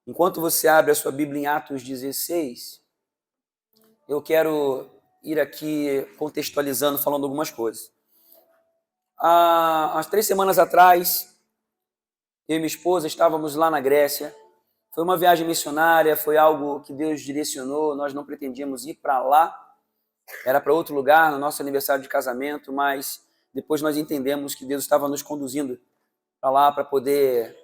Enquanto você abre a sua Bíblia em Atos 16, eu quero ir aqui contextualizando, falando algumas coisas. Há 3 semanas atrás, eu e minha esposa estávamos lá na Grécia. Foi uma viagem missionária, foi algo que Deus direcionou, nós não pretendíamos ir para lá, era para outro lugar, no nosso aniversário de casamento, mas depois nós entendemos que Deus estava nos conduzindo para lá para poder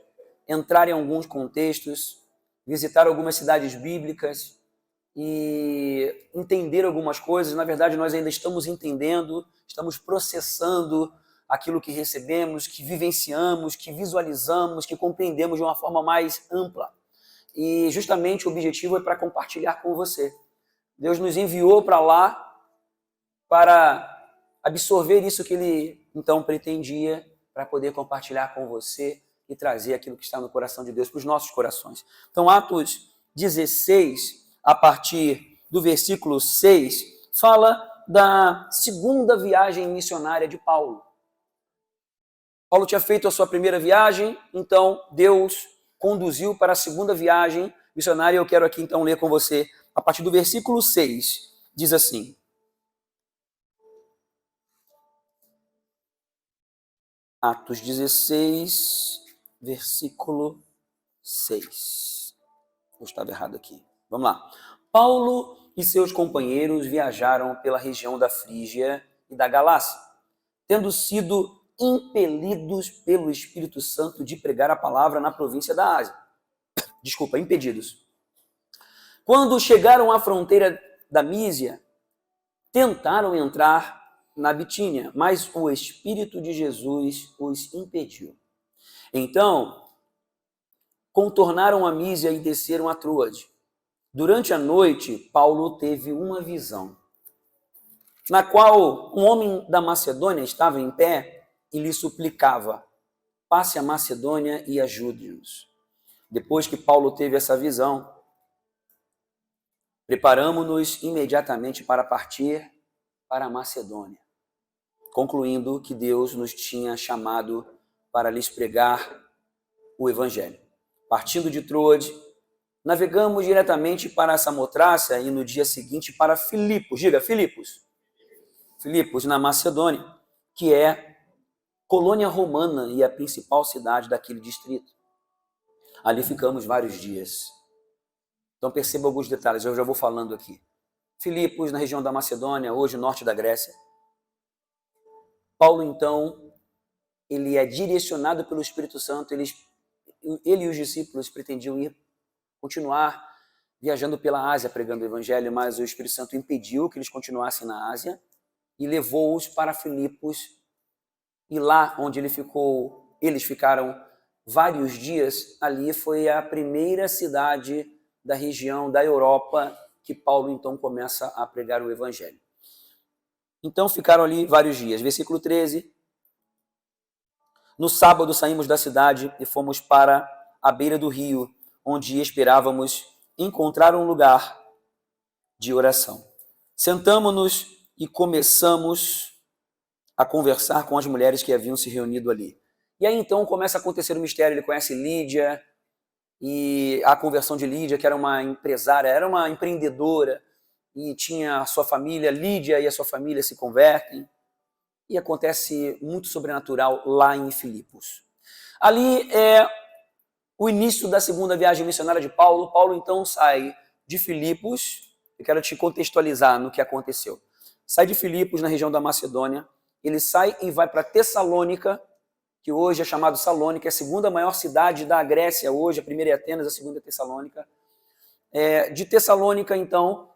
entrar em alguns contextos, visitar algumas cidades bíblicas e entender algumas coisas. Na verdade, nós ainda estamos entendendo, estamos processando aquilo que recebemos, que vivenciamos, que visualizamos, que compreendemos de uma forma mais ampla. E justamente o objetivo é para compartilhar com você. Deus nos enviou para lá para absorver isso que Ele então pretendia, para poder compartilhar com você e trazer aquilo que está no coração de Deus para os nossos corações. Então, Atos 16, a partir do versículo 6, fala da segunda viagem missionária de Paulo. Paulo tinha feito a sua primeira viagem, então Deus conduziu para a segunda viagem missionária. Eu quero aqui então ler com você a partir do versículo 6. Diz assim: Atos 16, versículo 6. Eu estava errado aqui. Vamos lá. Paulo e seus companheiros viajaram pela região da Frígia e da Galácia, tendo sido impelidos pelo Espírito Santo de pregar a palavra na província da Ásia. Impedidos. Quando chegaram à fronteira da Mísia, tentaram entrar na Bitínia, mas o Espírito de Jesus os impediu. Então, contornaram a Mísia e desceram a Troade. Durante a noite, Paulo teve uma visão, na qual um homem da Macedônia estava em pé e lhe suplicava: passe a Macedônia e ajude-nos. Depois que Paulo teve essa visão, preparamo-nos imediatamente para partir para a Macedônia, concluindo que Deus nos tinha chamado para lhes pregar o Evangelho. Partindo de Troade, navegamos diretamente para Samotrácia e no dia seguinte para Filipos. Diga, Filipos. Filipos, na Macedônia, que é colônia romana e a principal cidade daquele distrito. Ali ficamos vários dias. Então perceba alguns detalhes, eu já vou falando aqui. Filipos, na região da Macedônia, hoje norte da Grécia. Paulo, então, ele é direcionado pelo Espírito Santo, ele e os discípulos pretendiam continuar viajando pela Ásia pregando o Evangelho, mas o Espírito Santo impediu que eles continuassem na Ásia e levou-os para Filipos, e lá onde eles ficaram vários dias, ali foi a primeira cidade da região da Europa que Paulo então começa a pregar o Evangelho. Então ficaram ali vários dias. Versículo 13. No sábado saímos da cidade e fomos para a beira do rio, onde esperávamos encontrar um lugar de oração. Sentamo-nos e começamos a conversar com as mulheres que haviam se reunido ali. E aí então começa a acontecer o mistério. Ele conhece Lídia, e a conversão de Lídia, que era uma empresária, era uma empreendedora, e tinha a sua família, Lídia e a sua família se convertem, e acontece muito sobrenatural lá em Filipos. Ali é o início da segunda viagem missionária de Paulo. Paulo então sai de Filipos, eu quero te contextualizar no que aconteceu. Sai de Filipos, na região da Macedônia, ele sai e vai para Tessalônica, que hoje é chamado Salônica, é a segunda maior cidade da Grécia hoje, a primeira é Atenas, a segunda é Tessalônica. De Tessalônica, então,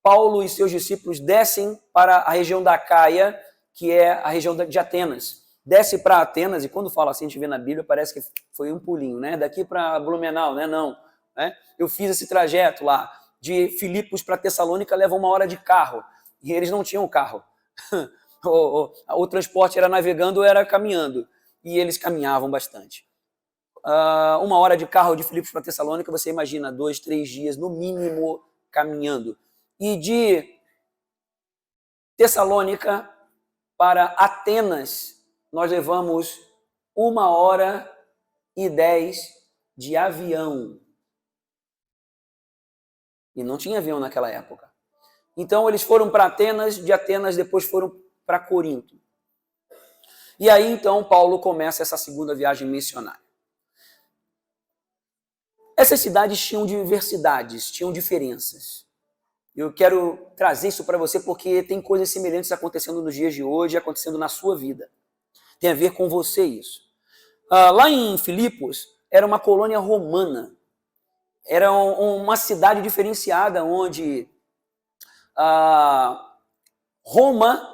Paulo e seus discípulos descem para a região da Caia, que é a região de Atenas. Desce para Atenas, e quando fala assim, a gente vê na Bíblia, parece que foi um pulinho, né? Daqui para Blumenau, né? Não. Né? Eu fiz esse trajeto lá, de Filipos para Tessalônica, leva 1 hora de carro, e eles não tinham carro. O transporte era navegando ou era caminhando, e eles caminhavam bastante. 1 hora de carro de Filipos para Tessalônica, você imagina, 2, 3 dias, no mínimo, caminhando. E de Tessalônica para Atenas, nós levamos 1 hora e 10 de avião. E não tinha avião naquela época. Então eles foram para Atenas, de Atenas depois foram para Corinto. E aí então Paulo começa essa segunda viagem missionária. Essas cidades tinham diversidades, tinham diferenças. Eu quero trazer isso para você porque tem coisas semelhantes acontecendo nos dias de hoje, acontecendo na sua vida. Tem a ver com você isso. Lá em Filipos, era uma colônia romana. Era uma cidade diferenciada, onde Roma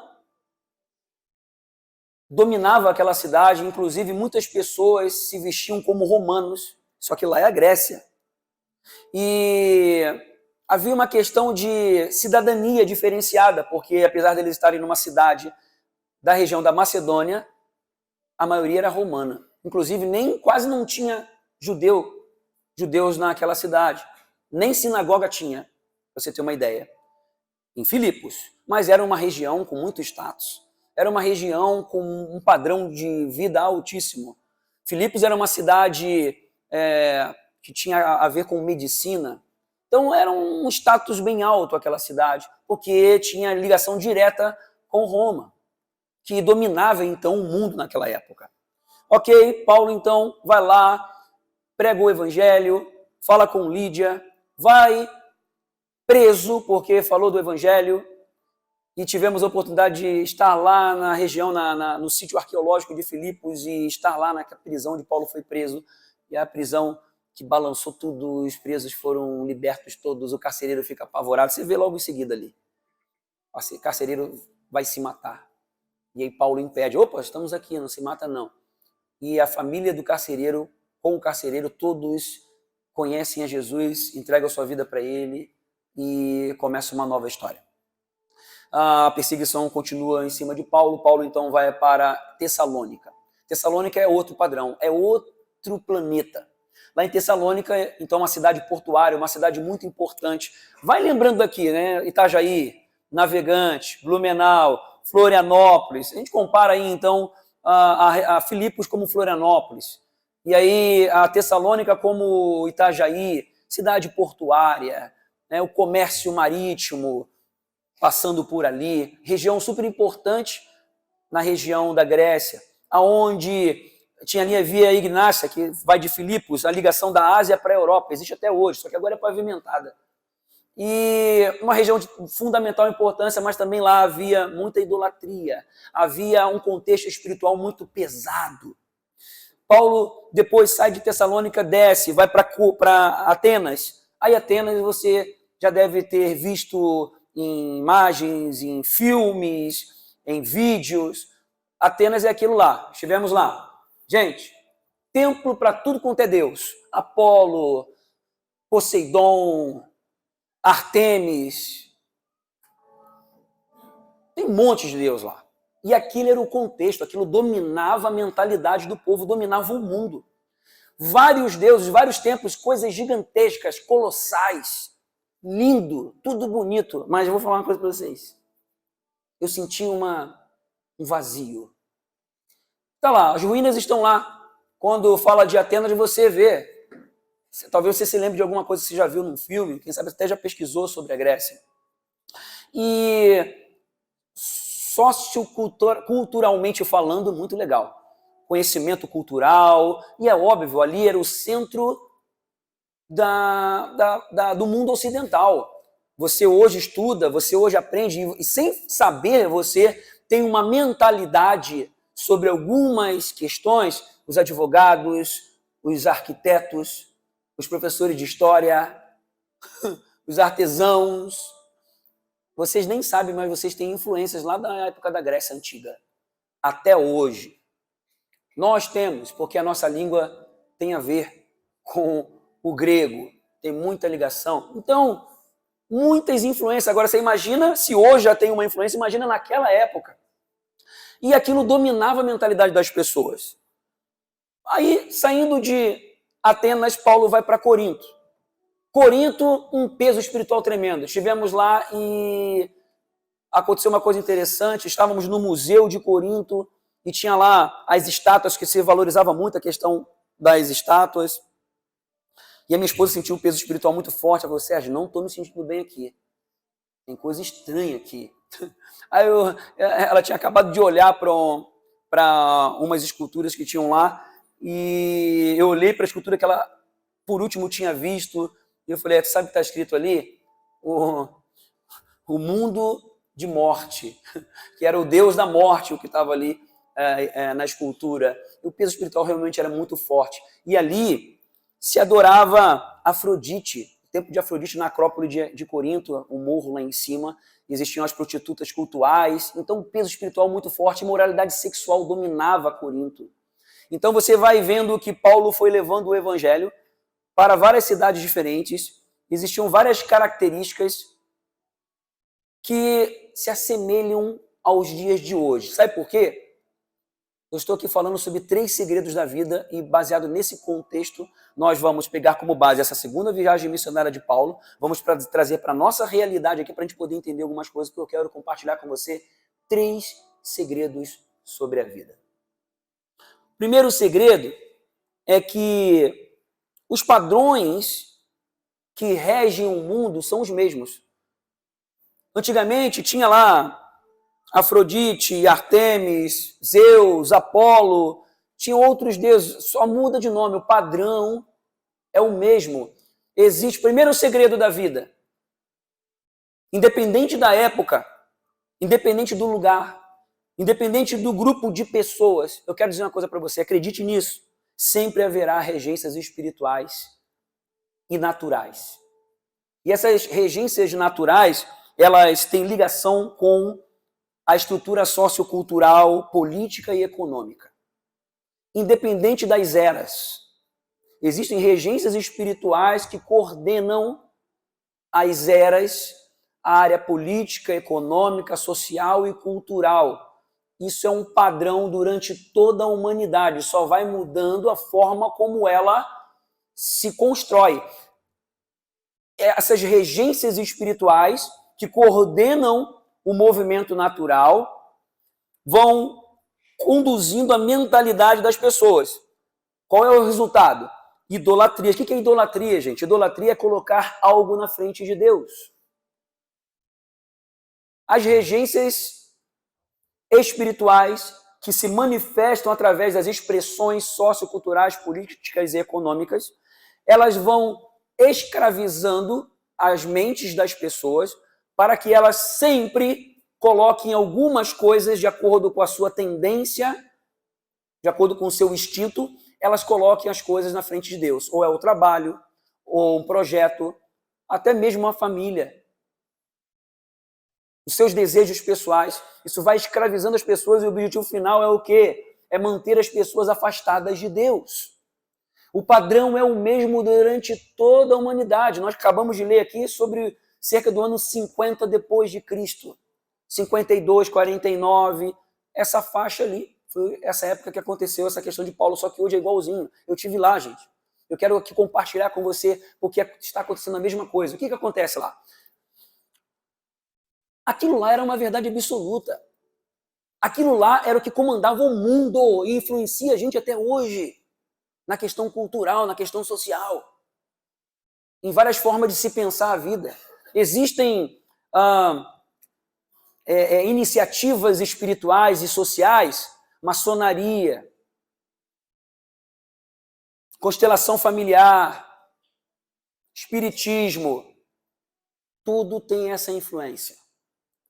dominava aquela cidade, inclusive muitas pessoas se vestiam como romanos, só que lá é a Grécia. E havia uma questão de cidadania diferenciada, porque apesar deles estarem numa cidade da região da Macedônia, a maioria era romana. Inclusive, quase não tinha judeus naquela cidade. Nem sinagoga tinha, para você ter uma ideia, em Filipos. Mas era uma região com muito status. Era uma região com um padrão de vida altíssimo. Filipos era uma cidade que tinha a ver com medicina. Então era um status bem alto aquela cidade, porque tinha ligação direta com Roma, que dominava então o mundo naquela época. Ok, Paulo então vai lá, prega o evangelho, fala com Lídia, vai preso porque falou do evangelho, e tivemos a oportunidade de estar lá na região, no sítio arqueológico de Filipos, e estar lá na prisão onde Paulo foi preso, e a prisão que balançou tudo, os presos foram libertos todos, o carcereiro fica apavorado, você vê logo em seguida ali, o carcereiro vai se matar, e aí Paulo impede, opa, estamos aqui, não se mata não, e a família do carcereiro, com o carcereiro, todos conhecem a Jesus, entregam a sua vida para ele, e começa uma nova história. A perseguição continua em cima de Paulo. Paulo então vai para Tessalônica. Tessalônica é outro padrão, é outro planeta. Lá em Tessalônica, então, uma cidade portuária, uma cidade muito importante. Vai lembrando aqui, né? Itajaí, Navegante, Blumenau, Florianópolis. A gente compara aí, então, a Filipos como Florianópolis. E aí a Tessalônica como Itajaí, cidade portuária, né? O comércio marítimo passando por ali, região super importante na região da Grécia, aonde tinha ali a Via Ignácia, que vai de Filipos, a ligação da Ásia para a Europa, existe até hoje, só que agora é pavimentada. E uma região de fundamental importância, mas também lá havia muita idolatria, havia um contexto espiritual muito pesado. Paulo depois sai de Tessalônica, desce, vai para Atenas. Aí Atenas você já deve ter visto em imagens, em filmes, em vídeos. Atenas é aquilo lá, estivemos lá. Gente, templo para tudo quanto é Deus. Apolo, Poseidon, Artemis. Tem um monte de Deus lá. E aquilo era o contexto, aquilo dominava a mentalidade do povo, dominava o mundo. Vários deuses, vários templos, coisas gigantescas, colossais, lindo, tudo bonito. Mas eu vou falar uma coisa para vocês. Eu senti um vazio. Tá lá, as ruínas estão lá. Quando fala de Atenas, você vê. Talvez você se lembre de alguma coisa que você já viu num filme, quem sabe até já pesquisou sobre a Grécia. E socioculturalmente falando, muito legal. Conhecimento cultural, e é óbvio, ali era o centro do mundo ocidental. Você hoje estuda, você hoje aprende, e sem saber, você tem uma mentalidade sobre algumas questões, os advogados, os arquitetos, os professores de história, os artesãos. Vocês nem sabem, mas vocês têm influências lá da época da Grécia Antiga, até hoje. Nós temos, porque a nossa língua tem a ver com o grego, tem muita ligação. Então, muitas influências. Agora, você imagina, se hoje já tem uma influência, imagina naquela época. E aquilo dominava a mentalidade das pessoas. Aí, saindo de Atenas, Paulo vai para Corinto. Corinto, um peso espiritual tremendo. Estivemos lá e aconteceu uma coisa interessante. Estávamos no Museu de Corinto e tinha lá as estátuas, que se valorizava muito a questão das estátuas. E a minha esposa sentiu um peso espiritual muito forte. Ela falou, Sérgio, não estou me sentindo bem aqui. Tem coisa estranha aqui. Aí ela tinha acabado de olhar para umas esculturas que tinham lá, e eu olhei para a escultura que ela, por último, tinha visto, e eu falei, sabe o que está escrito ali? O mundo de morte, que era o Deus da morte, o que estava ali na escultura. E o peso espiritual realmente era muito forte. E ali se adorava Afrodite, o templo de Afrodite na Acrópole de Corinto, o morro lá em cima, existiam as prostitutas cultuais, então um peso espiritual muito forte, e moralidade sexual dominava Corinto. Então você vai vendo que Paulo foi levando o evangelho para várias cidades diferentes, existiam várias características que se assemelham aos dias de hoje. Sabe por quê? Eu estou aqui falando sobre 3 segredos da vida e, baseado nesse contexto, nós vamos pegar como base essa segunda viagem missionária de Paulo, vamos trazer para a nossa realidade aqui para a gente poder entender algumas coisas que eu quero compartilhar com você. 3 segredos sobre a vida. O primeiro segredo é que os padrões que regem o mundo são os mesmos. Antigamente tinha lá Afrodite, Artemis, Zeus, Apolo, tinham outros deuses, só muda de nome, o padrão é o mesmo. Existe, primeiro segredo da vida, independente da época, independente do lugar, independente do grupo de pessoas, eu quero dizer uma coisa para você, acredite nisso, sempre haverá regências espirituais e naturais. E essas regências naturais, elas têm ligação com a estrutura sociocultural, política e econômica. Independente das eras, existem regências espirituais que coordenam as eras, a área política, econômica, social e cultural. Isso é um padrão durante toda a humanidade, só vai mudando a forma como ela se constrói. Essas regências espirituais que coordenam o movimento natural vão conduzindo a mentalidade das pessoas. Qual é o resultado? Idolatria. O que é idolatria, gente? Idolatria é colocar algo na frente de Deus. As regências espirituais que se manifestam através das expressões socioculturais, políticas e econômicas, elas vão escravizando as mentes das pessoas para que elas sempre coloquem algumas coisas de acordo com a sua tendência, de acordo com o seu instinto, elas coloquem as coisas na frente de Deus. Ou é o trabalho, ou um projeto, até mesmo uma família. Os seus desejos pessoais, isso vai escravizando as pessoas e o objetivo final é o quê? É manter as pessoas afastadas de Deus. O padrão é o mesmo durante toda a humanidade. Nós acabamos de ler aqui sobre cerca do ano 50 depois de Cristo. 52, 49, essa faixa ali. Foi essa época que aconteceu essa questão de Paulo, só que hoje é igualzinho. Eu tive lá, gente. Eu quero aqui compartilhar com você porque está acontecendo a mesma coisa. O que acontece lá? Aquilo lá era uma verdade absoluta. Aquilo lá era o que comandava o mundo e influencia a gente até hoje. Na questão cultural, na questão social. Em várias formas de se pensar a vida. Existem iniciativas espirituais e sociais, maçonaria, constelação familiar, espiritismo, tudo tem essa influência,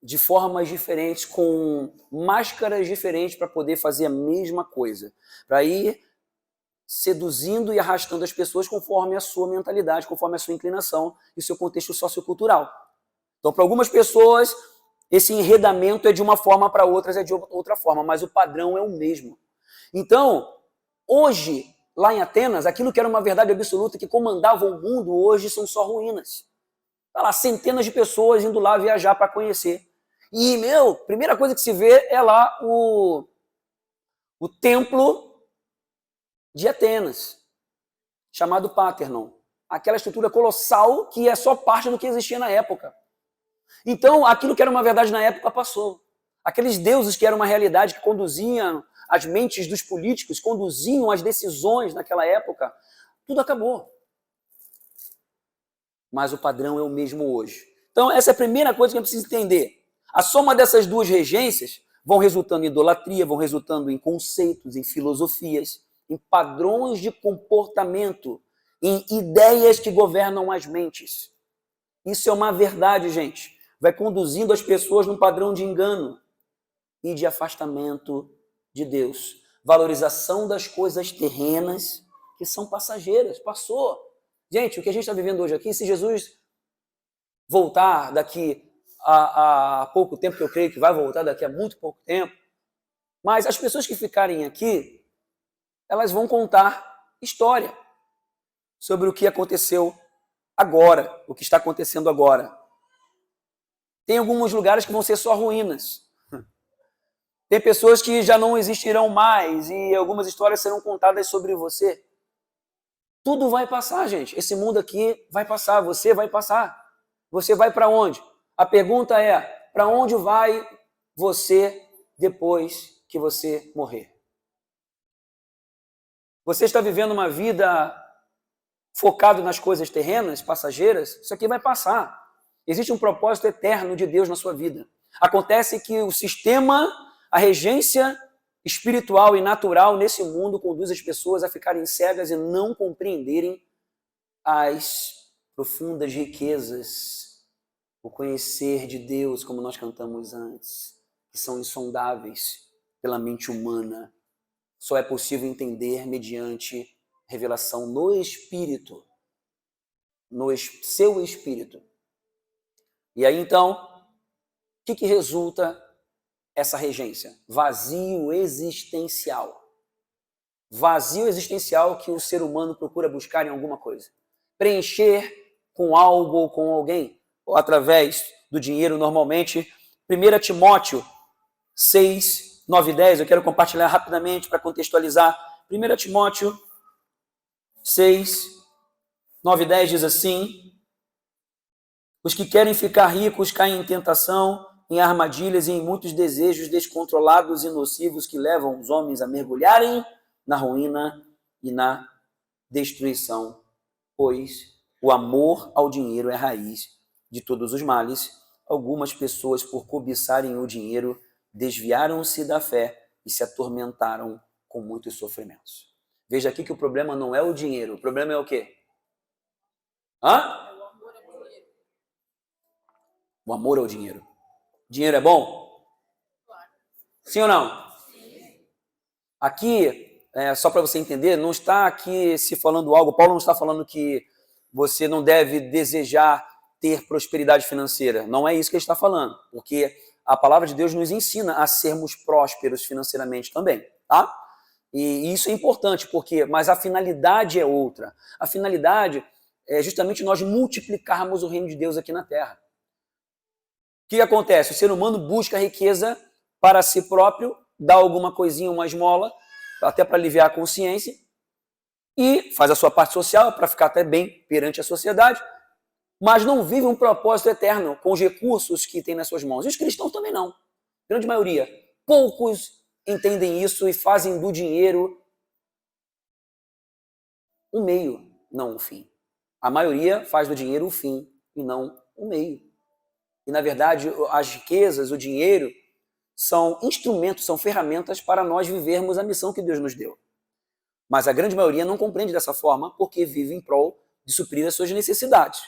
de formas diferentes, com máscaras diferentes para poder fazer a mesma coisa, para ir seduzindo e arrastando as pessoas conforme a sua mentalidade, conforme a sua inclinação e seu contexto sociocultural. Então, para algumas pessoas, esse enredamento é de uma forma, para outras é de outra forma, mas o padrão é o mesmo. Então, hoje, lá em Atenas, aquilo que era uma verdade absoluta que comandava o mundo, hoje são só ruínas. Tá lá, centenas de pessoas indo lá viajar para conhecer. E, primeira coisa que se vê é lá o templo de Atenas, chamado Parthenon. Aquela estrutura colossal que é só parte do que existia na época. Então, aquilo que era uma verdade na época passou. Aqueles deuses que eram uma realidade que conduziam as mentes dos políticos, conduziam as decisões naquela época, tudo acabou. mas o padrão é o mesmo hoje. Então, essa é a primeira coisa que eu preciso entender. A soma dessas duas regências vão resultando em idolatria, vão resultando em conceitos, em filosofias, em padrões de comportamento, em ideias que governam as mentes. Isso é uma verdade, gente. Vai conduzindo as pessoas num padrão de engano e de afastamento de Deus. Valorização das coisas terrenas que são passageiras. Passou. Gente, o que a gente está vivendo hoje aqui, se Jesus voltar daqui a pouco tempo, que eu creio que vai voltar daqui a muito pouco tempo, mas as pessoas que ficarem aqui, elas vão contar história sobre o que aconteceu agora, o que está acontecendo agora. Tem alguns lugares que vão ser só ruínas. Tem pessoas que já não existirão mais e algumas histórias serão contadas sobre você. Tudo vai passar, gente. Esse mundo aqui vai passar, você vai passar. Você vai para onde? A pergunta é, para onde vai você depois que você morrer? Você está vivendo uma vida focado nas coisas terrenas, passageiras? Isso aqui vai passar. Existe um propósito eterno de Deus na sua vida. Acontece que o sistema, a regência espiritual e natural nesse mundo conduz as pessoas a ficarem cegas e não compreenderem as profundas riquezas, o conhecer de Deus, como nós cantamos antes, que são insondáveis pela mente humana. Só é possível entender mediante revelação no Espírito, no seu Espírito. E aí, então, o que resulta essa regência? Vazio existencial. Vazio existencial que o ser humano procura buscar em alguma coisa. Preencher com algo ou com alguém, ou através do dinheiro, normalmente. 1 Timóteo 6, 9 e 10, eu quero compartilhar rapidamente para contextualizar. 1 Timóteo 6, 9 e 10 diz assim: os que querem ficar ricos caem em tentação, em armadilhas e em muitos desejos descontrolados e nocivos que levam os homens a mergulharem na ruína e na destruição, pois o amor ao dinheiro é a raiz de todos os males. Algumas pessoas, por cobiçarem o dinheiro, desviaram-se da fé e se atormentaram com muitos sofrimentos. Veja aqui que o problema não é o dinheiro, o problema é o quê? O amor ao dinheiro. Dinheiro é bom? Sim ou não? Aqui, só para você entender, não está aqui se falando algo, Paulo não está falando que você não deve desejar ter prosperidade financeira. Não é isso que ele está falando, porque a palavra de Deus nos ensina a sermos prósperos financeiramente também, tá? E isso é importante, mas a finalidade é outra. A finalidade é justamente nós multiplicarmos o reino de Deus aqui na Terra. O que acontece? O ser humano busca riqueza para si próprio, dá alguma coisinha, uma esmola, até para aliviar a consciência, e faz a sua parte social para ficar até bem perante a sociedade, mas não vive um propósito eterno com os recursos que tem nas suas mãos. E os cristãos também não. Grande maioria. Poucos entendem isso e fazem do dinheiro um meio, não um fim. A maioria faz do dinheiro o fim e não o meio. E, na verdade, as riquezas, o dinheiro, são instrumentos, são ferramentas para nós vivermos a missão que Deus nos deu. Mas a grande maioria não compreende dessa forma porque vive em prol de suprir as suas necessidades.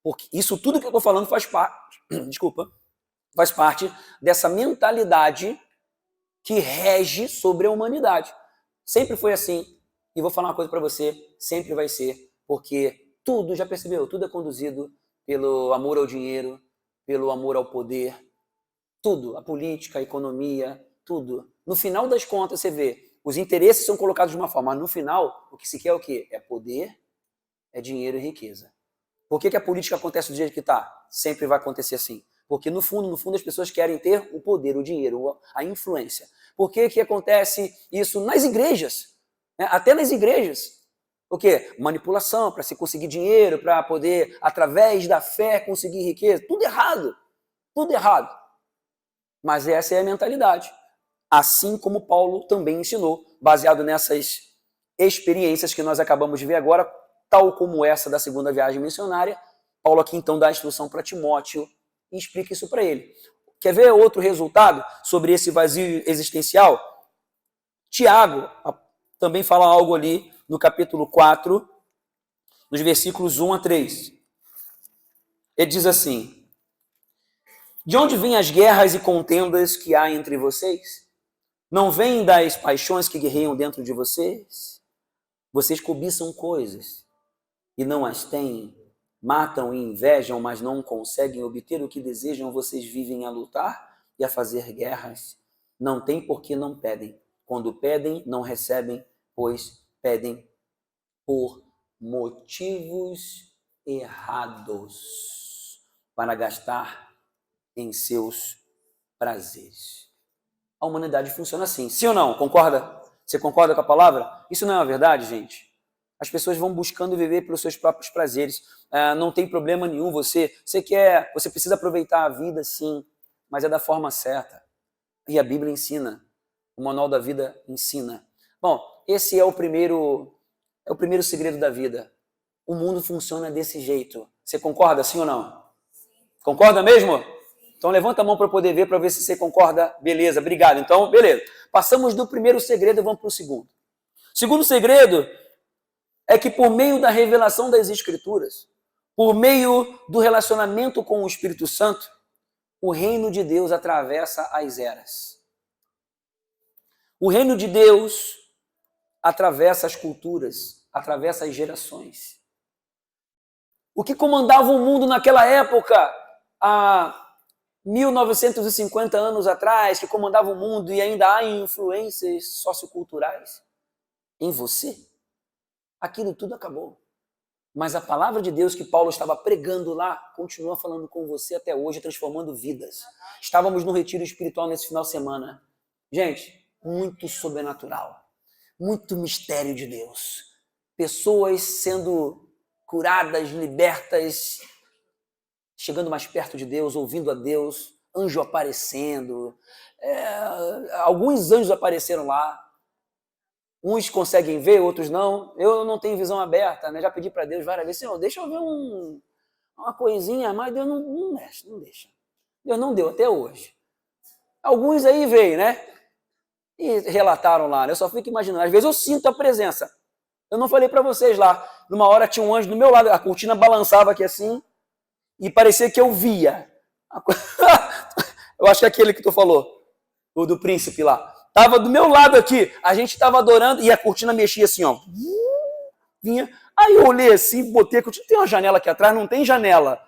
Porque isso tudo que eu estou falando faz parte dessa mentalidade que rege sobre a humanidade. Sempre foi assim. E vou falar uma coisa para você, sempre vai ser, porque tudo, já percebeu, tudo é conduzido pelo amor ao dinheiro, pelo amor ao poder, tudo, a política, a economia, tudo. No final das contas, você vê, os interesses são colocados de uma forma, mas no final, o que se quer é o quê? É poder, é dinheiro e riqueza. Por que a política acontece do jeito que está? Sempre vai acontecer assim. Porque no fundo, as pessoas querem ter o poder, o dinheiro, a influência. Por que acontece isso nas igrejas? Até nas igrejas. O quê? Manipulação, para se conseguir dinheiro, para poder, através da fé, conseguir riqueza. Tudo errado. Tudo errado. Mas essa é a mentalidade. Assim como Paulo também ensinou, baseado nessas experiências que nós acabamos de ver agora, tal como essa da segunda viagem missionária, Paulo aqui então dá a instrução para Timóteo e explica isso para ele. Quer ver outro resultado sobre esse vazio existencial? Tiago também fala algo ali no capítulo 4, nos versículos 1 a 3. Ele diz assim: de onde vêm as guerras e contendas que há entre vocês? Não vêm das paixões que guerreiam dentro de vocês? Vocês cobiçam coisas e não as têm, matam e invejam, mas não conseguem obter o que desejam. Vocês vivem a lutar e a fazer guerras. Não têm porque não pedem. Quando pedem, não recebem, pois pedem por motivos errados, para gastar em seus prazeres. A humanidade funciona assim. Sim ou não? Concorda? Você concorda com a palavra? Isso não é uma verdade, gente? As pessoas vão buscando viver pelos seus próprios prazeres. Não tem problema nenhum. Você precisa aproveitar a vida, sim, mas é da forma certa. E a Bíblia ensina. O Manual da Vida ensina. Bom, esse é o primeiro segredo da vida. O mundo funciona desse jeito. Você concorda, sim ou não? Concorda mesmo? Então levanta a mão para eu poder ver, para ver se você concorda. Beleza, obrigado. Então, beleza. Passamos do primeiro segredo e vamos para o segundo. O segundo segredo é que por meio da revelação das Escrituras, por meio do relacionamento com o Espírito Santo, o reino de Deus atravessa as eras. O reino de Deus atravessa as culturas, atravessa as gerações. O que comandava o mundo naquela época, há 1950 anos atrás, que comandava o mundo e ainda há influências socioculturais em você, aquilo tudo acabou. Mas a palavra de Deus que Paulo estava pregando lá continua falando com você até hoje, transformando vidas. Estávamos no retiro espiritual nesse final de semana. Gente, muito sobrenatural, muito mistério de Deus. Pessoas sendo curadas, libertas, chegando mais perto de Deus, ouvindo a Deus, anjo aparecendo. Alguns anjos apareceram lá. Uns conseguem ver, outros não. Eu não tenho visão aberta, né? Já pedi para Deus várias vezes: Senhor, deixa eu ver uma coisinha, mas Deus não deixa. Deus não deu até hoje. Alguns aí veio, né? E relataram lá, né? Eu só fico imaginando. Às vezes eu sinto a presença. Eu não falei para vocês lá. Numa hora tinha um anjo do meu lado, a cortina balançava aqui assim, e parecia que eu via. Eu acho que é aquele que tu falou, o do príncipe lá. Tava do meu lado aqui, a gente tava adorando, e a cortina mexia assim, ó. Vinha. Aí eu olhei assim, botei a cortina. Tem uma janela aqui atrás? Não tem janela.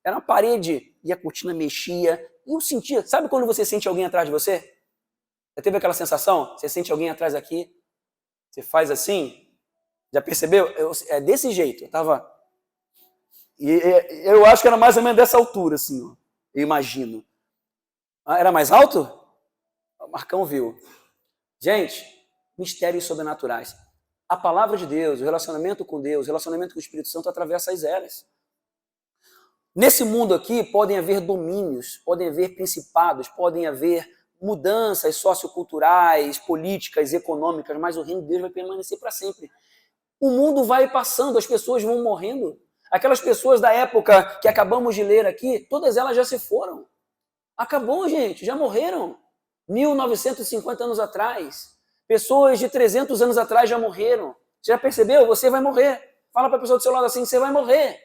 Era uma parede, e a cortina mexia. E eu sentia, sabe quando você sente alguém atrás de você? Já teve aquela sensação? Você sente alguém atrás aqui, você faz assim, já percebeu? É desse jeito, eu tava... eu acho que era mais ou menos dessa altura, assim, ó, eu imagino. Era mais alto? O Marcão viu. Gente, mistérios sobrenaturais. A palavra de Deus, o relacionamento com Deus, o relacionamento com o Espírito Santo atravessa as eras. Nesse mundo aqui podem haver domínios, podem haver principados, podem haver mudanças socioculturais, políticas, econômicas, mas o reino de Deus vai permanecer para sempre. O mundo vai passando, as pessoas vão morrendo. Aquelas pessoas da época que acabamos de ler aqui, todas elas já se foram. Acabou, gente, já morreram. 1950 anos atrás. Pessoas de 300 anos atrás já morreram. Você já percebeu? Você vai morrer. Fala para a pessoa do seu lado assim, você vai morrer.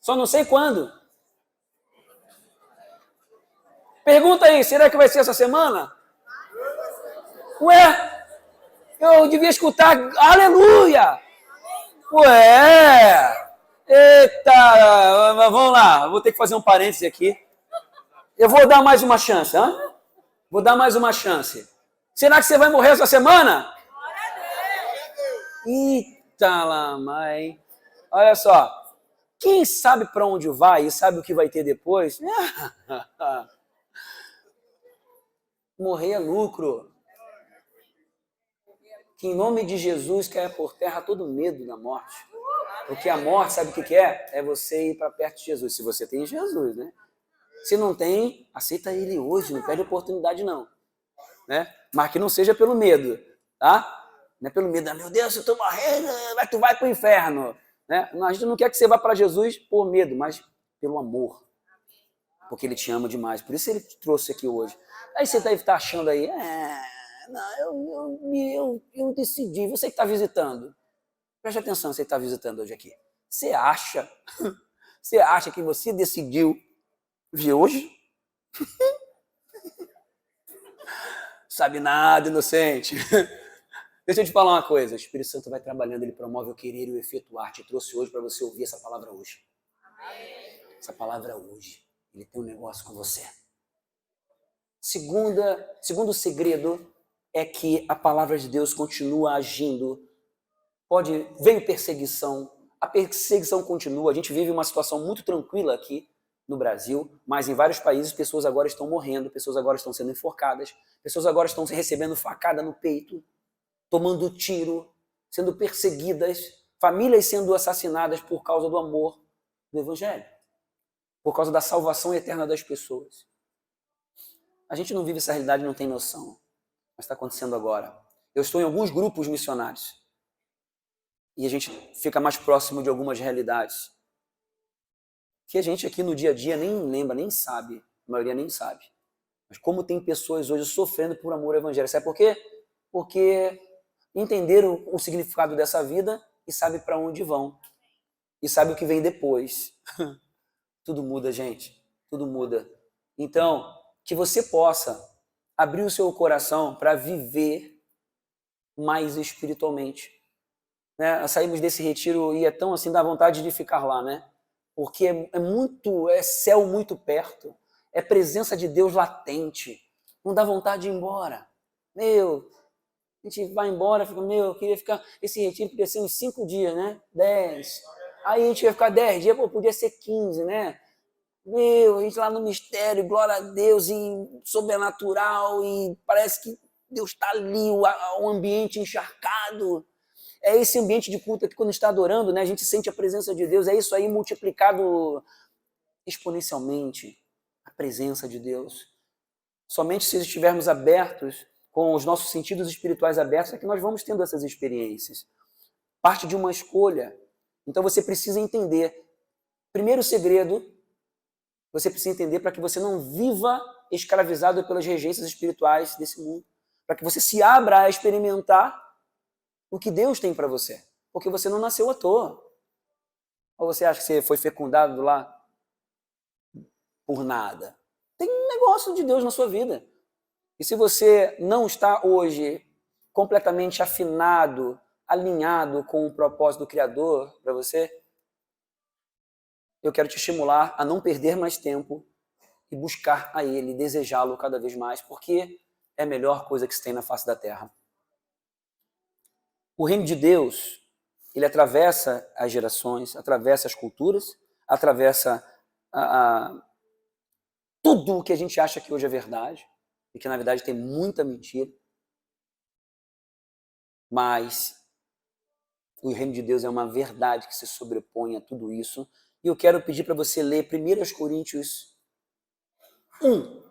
Só não sei quando. Pergunta aí, será que vai ser essa semana? Ué, eu devia escutar aleluia. Ué, eita, vamos lá, vou ter que fazer um parêntese aqui. Eu vou dar mais uma chance, hein? Vou dar mais uma chance. Será que você vai morrer essa semana? Eita, lá, mãe. Olha só, quem sabe para onde vai e sabe o que vai ter depois? Morrer é lucro. Que em nome de Jesus caia por terra todo medo da morte. Porque a morte, sabe o que é? É você ir para perto de Jesus. Se você tem Jesus, né? Se não tem, aceita ele hoje, não perde oportunidade não. Né? Mas que não seja pelo medo, tá? Não é pelo medo, meu Deus, se eu estou morrendo, tu vai para o inferno. Né? A gente não quer que você vá para Jesus por medo, mas pelo amor. Porque ele te ama demais. Por isso ele te trouxe aqui hoje. Aí você deve estar achando aí, não, eu decidi. Você que está visitando, preste atenção, você que está visitando hoje aqui. Você acha que você decidiu vir hoje? Sabe nada, inocente. Deixa eu te falar uma coisa. O Espírito Santo vai trabalhando, ele promove o querer e o efetuar. Te trouxe hoje para você ouvir essa palavra hoje. Essa palavra hoje. Ele tem um negócio com você. Segundo segredo é que a palavra de Deus continua agindo. Veio perseguição, a perseguição continua. A gente vive uma situação muito tranquila aqui no Brasil, mas em vários países pessoas agora estão morrendo, pessoas agora estão sendo enforcadas, pessoas agora estão recebendo facada no peito, tomando tiro, sendo perseguidas, famílias sendo assassinadas por causa do amor do Evangelho, por causa da salvação eterna das pessoas. A gente não vive essa realidade, não tem noção, mas está acontecendo agora. Eu estou em alguns grupos missionários e a gente fica mais próximo de algumas realidades que a gente aqui no dia a dia nem lembra, nem sabe, a maioria nem sabe. Mas como tem pessoas hoje sofrendo por amor ao Evangelho. Sabe por quê? Porque entenderam o significado dessa vida e sabem para onde vão. E sabem o que vem depois. Tudo muda, gente. Tudo muda. Então, que você possa abrir o seu coração para viver mais espiritualmente. Né? Saímos desse retiro e é tão assim, dá vontade de ficar lá, né? Porque é céu muito perto, é presença de Deus latente, não dá vontade de ir embora. A gente vai embora, fica, eu queria ficar, esse retiro podia ser uns 5 dias, né? 10. Aí a gente ia ficar 10 dias, podia ser 15, né? A gente lá no mistério, glória a Deus, e sobrenatural, e parece que Deus está ali, o ambiente encharcado. É esse ambiente de culto que quando está adorando, né, a gente sente a presença de Deus, é isso aí multiplicado exponencialmente, a presença de Deus. Somente se estivermos abertos, com os nossos sentidos espirituais abertos, é que nós vamos tendo essas experiências. Parte de uma escolha. Então você precisa entender. Primeiro segredo, você precisa entender para que você não viva escravizado pelas regências espirituais desse mundo. Para que você se abra a experimentar o que Deus tem para você. Porque você não nasceu à toa. Ou você acha que você foi fecundado lá por nada? Tem um negócio de Deus na sua vida. E se você não está hoje completamente afinado, alinhado com o propósito do Criador para você, eu quero te estimular a não perder mais tempo e buscar a Ele, desejá-lo cada vez mais, porque é a melhor coisa que se tem na face da terra. O reino de Deus, ele atravessa as gerações, atravessa as culturas, atravessa tudo o que a gente acha que hoje é verdade, e que na verdade tem muita mentira. Mas o reino de Deus é uma verdade que se sobrepõe a tudo isso. E eu quero pedir para você ler 1 Coríntios 1.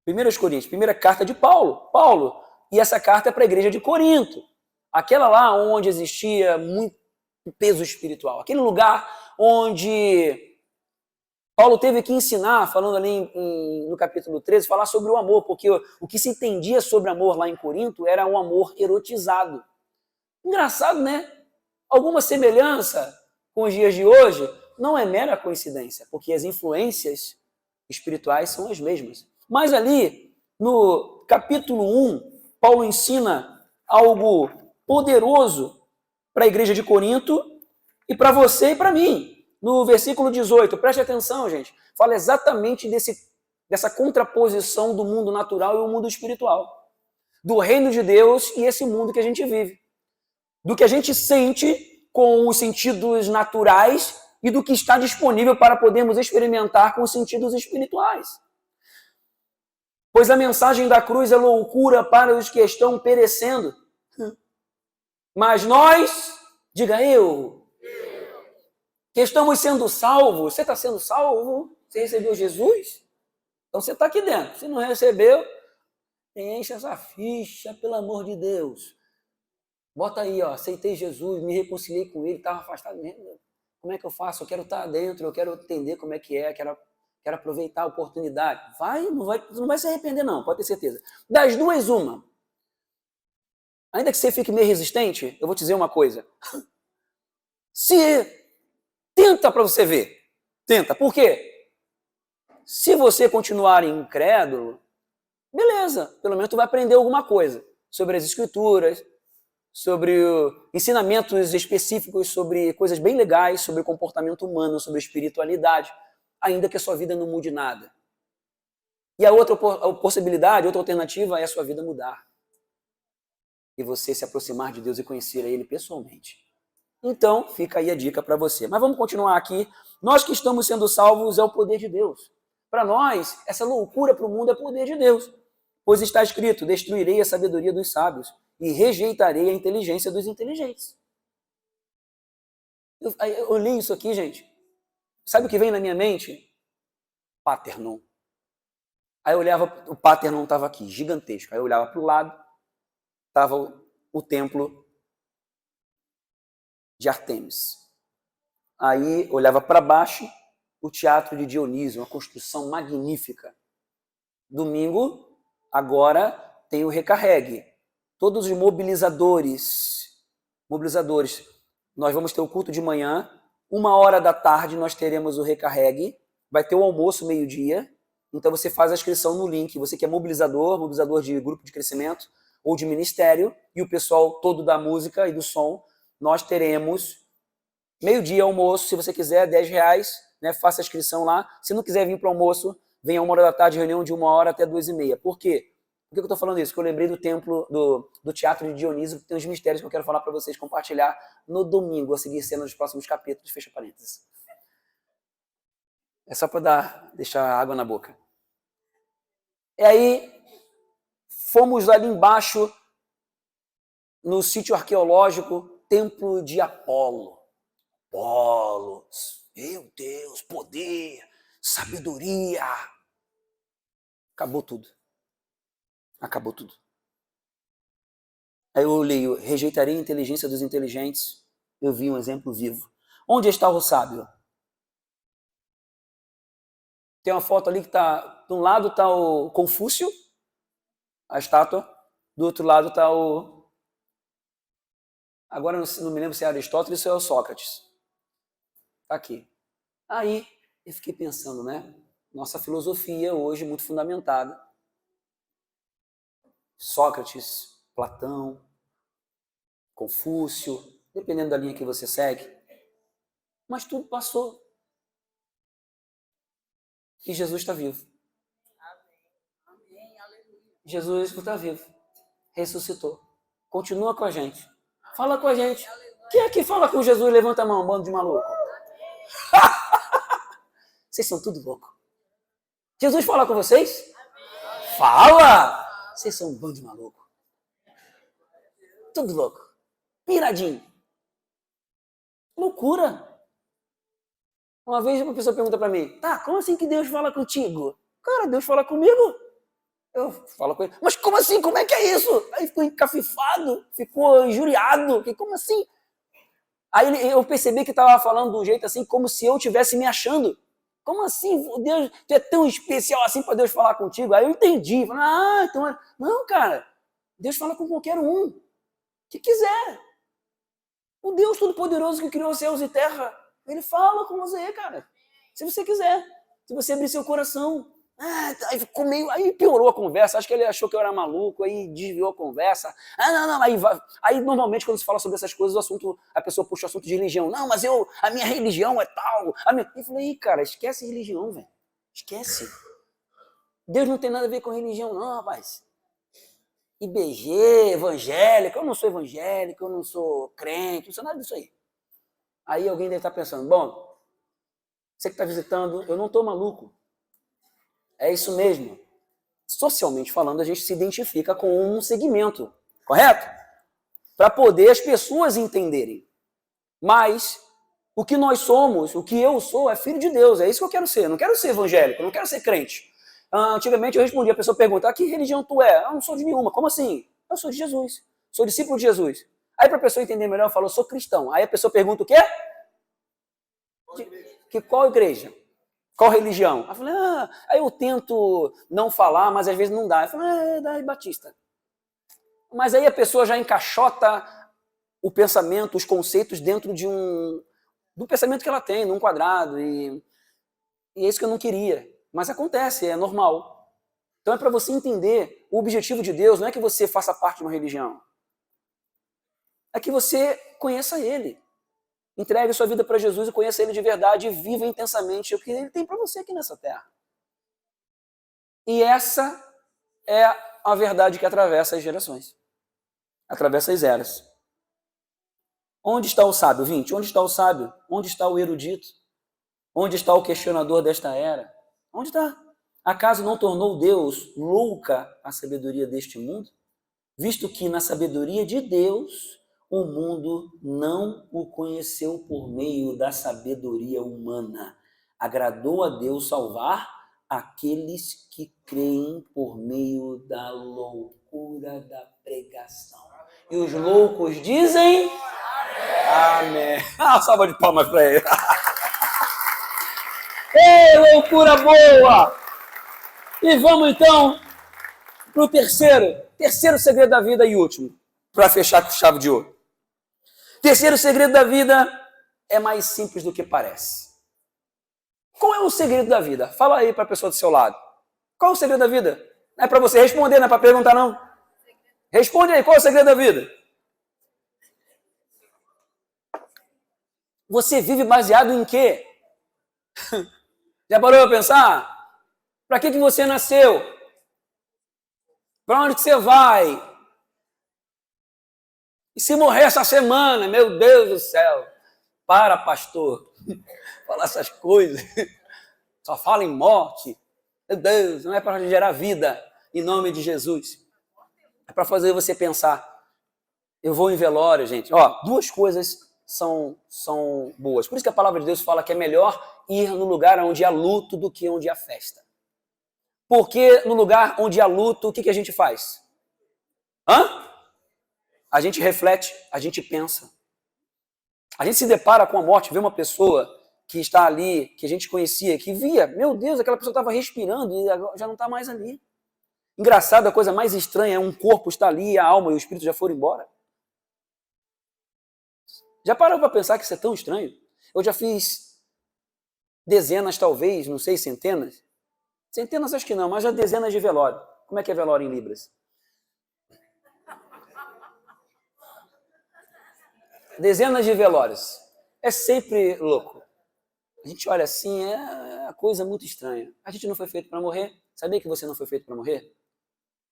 1 Coríntios, primeira carta de Paulo. E essa carta é para a igreja de Corinto. Aquela lá onde existia muito peso espiritual. Aquele lugar onde Paulo teve que ensinar, falando ali no capítulo 13, falar sobre o amor, porque o que se entendia sobre amor lá em Corinto era um amor erotizado. Engraçado, né? Alguma semelhança com os dias de hoje não é mera coincidência, porque as influências espirituais são as mesmas. Mas ali, no capítulo 1, Paulo ensina algo poderoso para a igreja de Corinto e para você e para mim. No versículo 18, preste atenção, gente, fala exatamente dessa contraposição do mundo natural e o mundo espiritual. Do reino de Deus e esse mundo que a gente vive. Do que a gente sente com os sentidos naturais e do que está disponível para podermos experimentar com os sentidos espirituais. Pois a mensagem da cruz é loucura para os que estão perecendo. Mas nós, diga eu, que estamos sendo salvos. Você está sendo salvo? Você recebeu Jesus? Então você está aqui dentro. Se não recebeu, enche essa ficha, pelo amor de Deus. Bota aí, ó, aceitei Jesus, me reconciliei com ele, estava afastado mesmo. Como é que eu faço? Eu quero estar dentro, eu quero entender como é que é, quero aproveitar a oportunidade. Tu não vai se arrepender não, pode ter certeza. Das duas, uma. Ainda que você fique meio resistente, eu vou te dizer uma coisa. Tenta para você ver. Tenta. Por quê? Se você continuar incrédulo, beleza, pelo menos tu vai aprender alguma coisa sobre as escrituras, sobre ensinamentos específicos, sobre coisas bem legais, sobre comportamento humano, sobre espiritualidade, ainda que a sua vida não mude nada. E a outra possibilidade, outra alternativa é a sua vida mudar. E você se aproximar de Deus e conhecer a Ele pessoalmente. Então, fica aí a dica para você. Mas vamos continuar aqui. Nós que estamos sendo salvos é o poder de Deus. Para nós, essa loucura para o mundo é poder de Deus. Pois está escrito, destruirei a sabedoria dos sábios e rejeitarei a inteligência dos inteligentes. Eu li isso aqui, gente. Sabe o que vem na minha mente? Paternon. Aí eu olhava, o Paternon estava aqui, gigantesco. Aí eu olhava para o lado, estava o templo de Artemis. Aí olhava para baixo, o teatro de Dionísio, uma construção magnífica. Domingo, agora tem o recarregue. Todos os mobilizadores. Nós vamos ter o culto de manhã, 1h da tarde nós teremos o recarregue, vai ter o almoço meio-dia, então você faz a inscrição no link, você que é mobilizador de grupo de crescimento ou de ministério, e o pessoal todo da música e do som, nós teremos meio-dia almoço, se você quiser, R$10, né, faça a inscrição lá. Se não quiser vir para o almoço, venha 1h da tarde, reunião de 1h até 2h30. Por quê? Por que eu estou falando isso? Porque eu lembrei do templo, do teatro de Dionísio, que tem uns mistérios que eu quero falar para vocês, compartilhar no domingo, a seguir cena dos próximos capítulos, fecha parênteses. É só para deixar água na boca. E aí, fomos ali embaixo, no sítio arqueológico, Templo de Apolo. Apolo, meu Deus, poder, sabedoria. Acabou tudo. Aí eu leio, rejeitarei a inteligência dos inteligentes. Eu vi um exemplo vivo. Onde está o sábio? Tem uma foto ali que está, de um lado está o Confúcio, a estátua, do outro lado está o... Agora não me lembro se é Aristóteles ou é o Sócrates. Está aqui. Aí eu fiquei pensando, né? Nossa filosofia hoje muito fundamentada. Sócrates, Platão, Confúcio, dependendo da linha que você segue. Mas tudo passou. E Jesus está vivo. Jesus está vivo. Ressuscitou. Continua com a gente. Fala com a gente. Quem é que fala com Jesus? Levanta a mão, bando de maluco. Vocês são tudo louco. Jesus fala com vocês? Fala! Vocês são um bando de maluco. Tudo louco. Piradinho. Loucura. Uma vez uma pessoa pergunta pra mim, tá, como assim que Deus fala contigo? Cara, Deus fala comigo. Eu falo com ele, mas como assim? Como é que é isso? Aí ficou encafifado, ficou injuriado. Como assim? Aí eu percebi que estava falando de um jeito assim, como se eu estivesse me achando. Como assim? Deus, tu é tão especial assim para Deus falar contigo? Aí eu entendi. Falei, então... Não, cara. Deus fala com qualquer um. Que quiser. O Deus Todo-Poderoso que criou céus e terra, Ele fala com você, cara. Se você quiser. Se você abrir seu coração. Aí ficou meio... Aí piorou a conversa. Acho que ele achou que eu era maluco. Aí desviou a conversa. Não. Aí normalmente quando se fala sobre essas coisas, a pessoa puxa o assunto de religião. Não, mas a minha religião é tal. Eu falei, cara, esquece religião, velho. Esquece. Deus não tem nada a ver com religião, não, rapaz. IBG, evangélico. Eu não sou evangélico, eu não sou crente, não sou nada disso aí. Aí alguém deve estar pensando, bom, você que está visitando, eu não estou maluco. É isso mesmo. Socialmente falando, a gente se identifica com um segmento, correto? Para poder as pessoas entenderem. Mas o que nós somos, o que eu sou, é filho de Deus. É isso que eu quero ser. Eu não quero ser evangélico, eu não quero ser crente. Antigamente eu respondia, a pessoa pergunta, que religião tu é? Eu não sou de nenhuma. Como assim? Eu sou de Jesus. Sou discípulo de Jesus. Aí para a pessoa entender melhor, eu falo, eu sou cristão. Aí a pessoa pergunta o quê? Qual igreja? Qual religião? Eu falei, aí eu tento não falar, mas às vezes não dá. Eu falei, da Batista. Mas aí a pessoa já encaixota o pensamento, os conceitos dentro do pensamento que ela tem, num quadrado. E é isso que eu não queria. Mas acontece, é normal. Então é para você entender, o objetivo de Deus não é que você faça parte de uma religião. É que você conheça Ele. Entregue sua vida para Jesus e conheça Ele de verdade e viva intensamente o que Ele tem para você aqui nessa terra. E essa é a verdade que atravessa as gerações. Atravessa as eras. Onde está o sábio, 20? Onde está o sábio? Onde está o erudito? Onde está o questionador desta era? Onde está? Acaso não tornou Deus louca a sabedoria deste mundo? Visto que na sabedoria de Deus o mundo não o conheceu por meio da sabedoria humana. Agradou a Deus salvar aqueles que creem por meio da loucura da pregação. E os loucos dizem... Amém. Salva de palmas para ele. Ei, loucura boa! E vamos então para o terceiro segredo da vida e último, para fechar com chave de ouro. Terceiro segredo da vida é mais simples do que parece. Qual é o segredo da vida? Fala aí para a pessoa do seu lado. Qual é o segredo da vida? Não é para você responder, não é para perguntar, não. Responde aí, qual é o segredo da vida? Você vive baseado em quê? Já parou para pensar? Para que você nasceu? Para onde que você vai? E se morrer essa semana? Meu Deus do céu. Para, pastor. Falar essas coisas. Só fala em morte. Meu Deus, não é para gerar vida em nome de Jesus. É para fazer você pensar. Eu vou em velório, gente. Ó, duas coisas são boas. Por isso que a palavra de Deus fala que é melhor ir no lugar onde há luto do que onde há festa. Porque no lugar onde há luto, o que a gente faz? A gente reflete, a gente pensa. A gente se depara com a morte, vê uma pessoa que está ali, que a gente conhecia, que via, meu Deus, aquela pessoa estava respirando e agora já não está mais ali. Engraçado, a coisa mais estranha é um corpo está ali, a alma e o espírito já foram embora. Já parou para pensar que isso é tão estranho? Eu já fiz dezenas, talvez, não sei, centenas. Centenas acho que não, mas já dezenas de velório. Como é que é velório em Libras? Dezenas de velórios. É sempre louco. A gente olha assim, é uma coisa muito estranha. A gente não foi feito para morrer. Sabia que você não foi feito para morrer?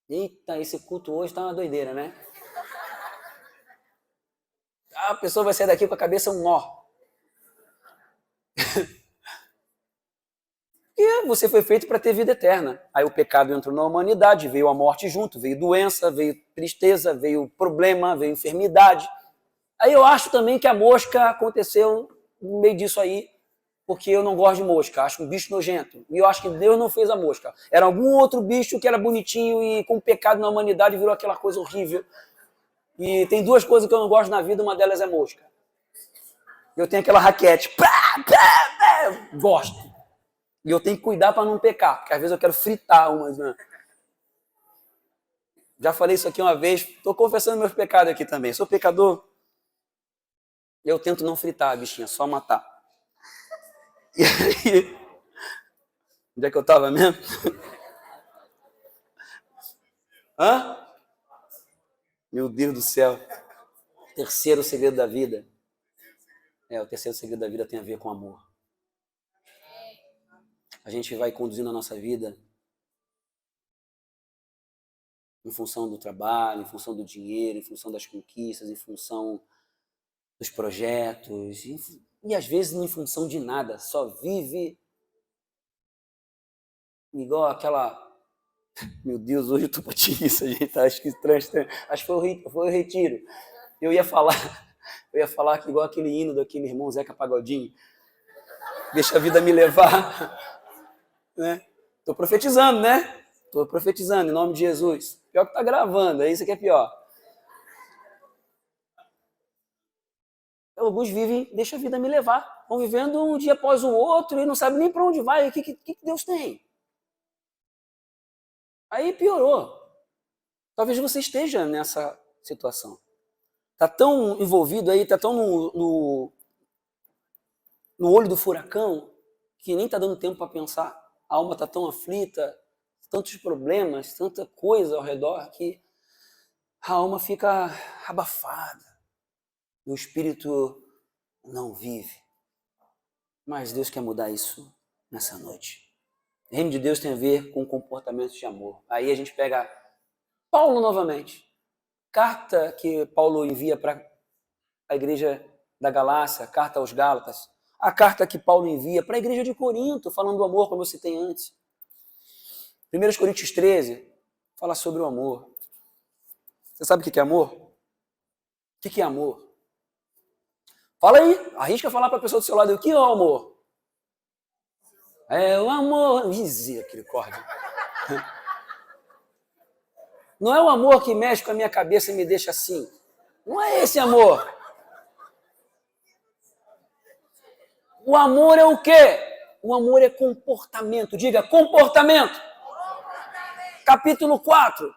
Eita, esse culto hoje tá uma doideira, né? A pessoa vai sair daqui com a cabeça um nó. E você foi feito para ter vida eterna. Aí o pecado entrou na humanidade, veio a morte junto, veio doença, veio tristeza, veio problema, veio enfermidade. Aí eu acho também que a mosca aconteceu no meio disso aí, porque eu não gosto de mosca, acho um bicho nojento. E eu acho que Deus não fez a mosca. Era algum outro bicho que era bonitinho e com pecado na humanidade virou aquela coisa horrível. E tem duas coisas que eu não gosto na vida, uma delas é mosca. Eu tenho aquela raquete, gosto. E eu tenho que cuidar para não pecar, porque às vezes eu quero fritar umas. Né? Já falei isso aqui uma vez, estou confessando meus pecados aqui também. Sou pecador. Eu tento não fritar a bichinha, só matar. E aí, onde é que eu estava mesmo? Meu Deus do céu. Terceiro segredo da vida. O terceiro segredo da vida tem a ver com amor. A gente vai conduzindo a nossa vida em função do trabalho, em função do dinheiro, em função das conquistas, em função dos projetos, e às vezes não em função de nada, só vive igual aquela... Meu Deus, hoje eu tô pra isso, gente, acho que estranho. Acho que foi o retiro. Eu ia falar que igual aquele hino daquele irmão Zeca Pagodinho, deixa a vida me levar, né? Tô profetizando, né? Tô profetizando em nome de Jesus. Pior que tá gravando, é isso que é pior. Alguns vivem, deixa a vida me levar. Vão vivendo um dia após o outro e não sabem nem para onde vai. O que Deus tem? Aí piorou. Talvez você esteja nessa situação. Está tão envolvido aí, está tão no olho do furacão, que nem está dando tempo para pensar. A alma está tão aflita, tantos problemas, tanta coisa ao redor, que a alma fica abafada. E o espírito não vive. Mas Deus quer mudar isso nessa noite. O reino de Deus tem a ver com comportamentos de amor. Aí a gente pega Paulo novamente. Carta que Paulo envia para a igreja da Galácia, carta aos Gálatas. A carta que Paulo envia para a igreja de Corinto, falando do amor, como eu citei antes. 1 Coríntios 13 fala sobre o amor. Você sabe o que é amor? O que é amor? Fala aí, arrisca falar para a pessoa do seu lado, o que é o amor? É o amor, misericórdia. Não é o amor que mexe com a minha cabeça e me deixa assim. Não é esse amor. O amor é o quê? O amor é comportamento. Diga, comportamento. Capítulo 4.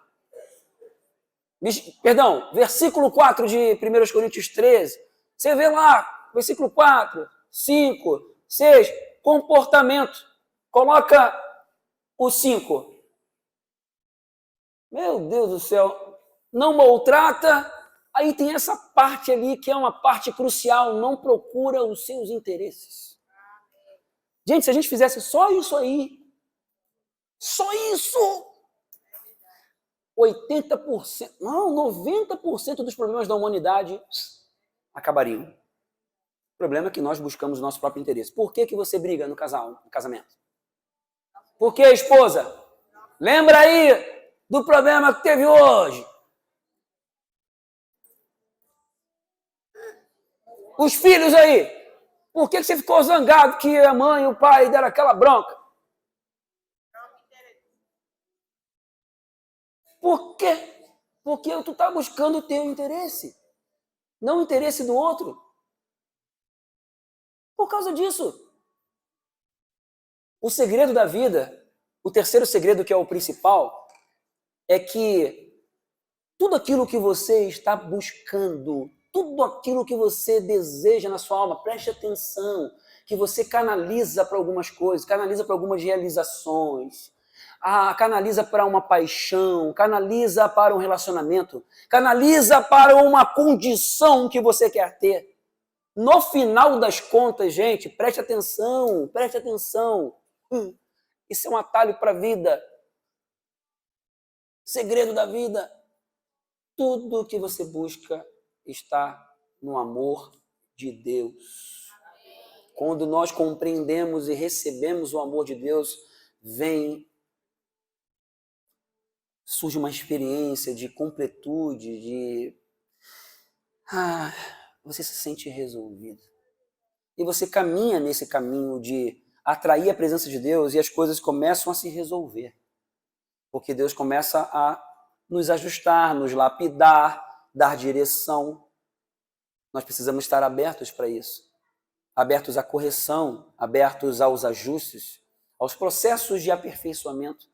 Perdão, versículo 4 de 1 Coríntios 13. Você vê lá, versículo 4, 5, 6, comportamento. Coloca o 5. Meu Deus do céu. Não maltrata. Aí tem essa parte ali que é uma parte crucial. Não procura os seus interesses. Gente, se a gente fizesse só isso aí, só isso, 80%, não, 90% dos problemas da humanidade acabariam. O problema é que nós buscamos o nosso próprio interesse. Por que você briga no casamento? Por que, esposa? Lembra aí do problema que teve hoje. Os filhos aí. Por que você ficou zangado que a mãe e o pai deram aquela bronca? Por quê? Porque tu está buscando o teu interesse, não o interesse do outro. Por causa disso. O segredo da vida, o terceiro segredo que é o principal, é que tudo aquilo que você está buscando, tudo aquilo que você deseja na sua alma, preste atenção, que você canaliza para algumas coisas, canaliza para algumas realizações, canaliza para uma paixão, canaliza para um relacionamento, canaliza para uma condição que você quer ter. No final das contas, gente, preste atenção, preste atenção. Isso é um atalho para a vida. Segredo da vida. Tudo que você busca está no amor de Deus. Quando nós compreendemos e recebemos o amor de Deus, surge uma experiência de completude, você se sente resolvido. E você caminha nesse caminho de atrair a presença de Deus e as coisas começam a se resolver. Porque Deus começa a nos ajustar, nos lapidar, dar direção. Nós precisamos estar abertos para isso. Abertos à correção, abertos aos ajustes, aos processos de aperfeiçoamento,